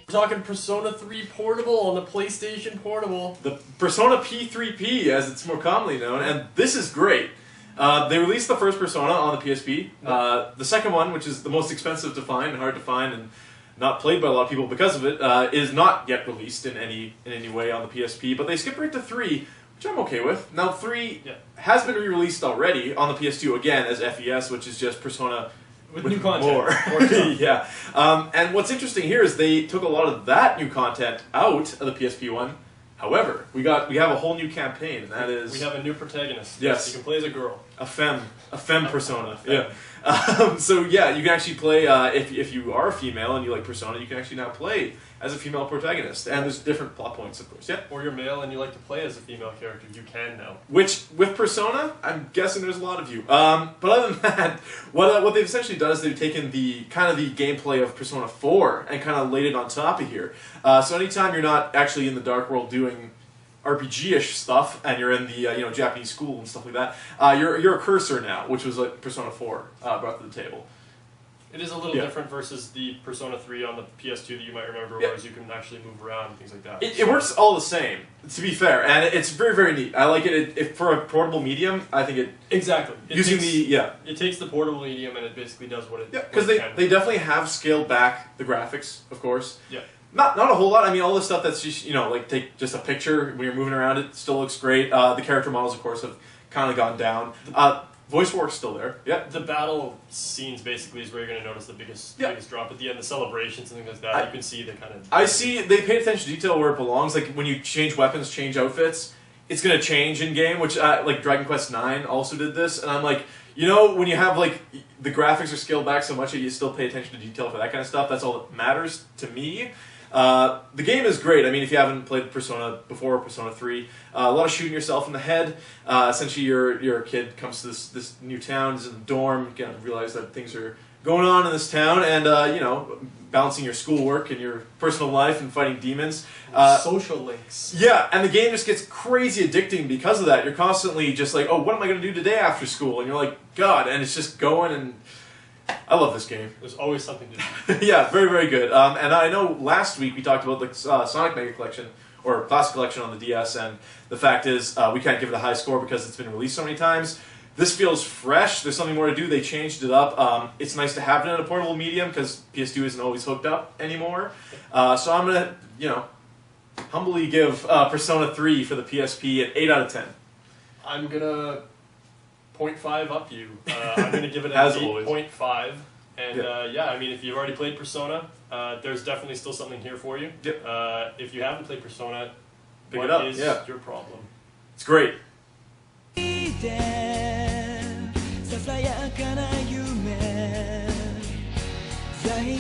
We're talking Persona 3 Portable on the PlayStation Portable. The Persona P3P, as it's more commonly known, and this is great. They released the first Persona on the PSP. The second one, which is the most expensive to find and hard to find and not played by a lot of people because of it, is not yet released in any way on the PSP, but they skipped right to 3, which I'm okay with. Now 3 has been re-released already on the PS2, again, as FES, which is just Persona with new content. More. Yeah. And what's interesting here is they took a lot of that new content out of the PSP one. However, we have a whole new campaign, and that is... We have a new protagonist. Yes. You can play as a girl. A femme Persona. Yeah. So yeah, you can actually play, if you are a female and you like Persona, you can actually now play as a female protagonist. And there's different plot points, of course. Yeah. Or you're male and you like to play as a female character, you can now. Which, with Persona, I'm guessing there's a lot of you. But other than that, what they've essentially done is they've taken the gameplay of Persona 4 and kind of laid it on top of here. So anytime you're not actually in the Dark World doing RPG-ish stuff, and you're in the Japanese school and stuff like that, you're a cursor now, which was like Persona 4 brought to the table. It is a little different versus the Persona 3 on the PS2 that you might remember, whereas you can actually move around and things like that. It works all the same, to be fair, and it's very, very neat. I like it. For a portable medium, I think it... Exactly. It takes the portable medium and it basically does what it... Yeah, because they definitely have scaled back the graphics, of course. Yeah. Not a whole lot. I mean, all the stuff that's just, like take just a picture when you're moving around, it still looks great. The character models, of course, have kind of gone down. Voice work's still there. Yeah. The battle scenes basically is where you're going to notice the biggest drop at the end. The celebrations and things like that, you can see the kind of... I see they paid attention to detail where it belongs. Like when you change weapons, change outfits, it's going to change in game, which like Dragon Quest IX also did this. And I'm like, when you have like the graphics are scaled back so much that you still pay attention to detail for that kind of stuff, that's all that matters to me. The game is great. I mean, if you haven't played Persona before, Persona 3, a lot of shooting yourself in the head. Essentially, your kid comes to this new town, is in the dorm, you realize that things are going on in this town, and balancing your schoolwork and your personal life and fighting demons. Social links. Yeah, and the game just gets crazy addicting because of that. You're constantly just like, oh, what am I going to do today after school? And you're like, God, and it's just going and... I love this game. There's always something to do. Yeah, very, very good. And I know last week we talked about the Sonic Mega Collection, or Classic Collection on the DS, and the fact is we can't give it a high score because it's been released so many times. This feels fresh. There's something more to do. They changed it up. It's nice to have it in a portable medium because PS2 isn't always hooked up anymore. So I'm going to, humbly give Persona 3 for the PSP an 8 out of 10. I'm going to... 0.5 up you. I'm going to give it an 8.5. And I mean, if you've already played Persona, there's definitely still something here for you. Yep. If you haven't played Persona, pick it up. What is your problem? It's great. Sa saya ka na yume, dahil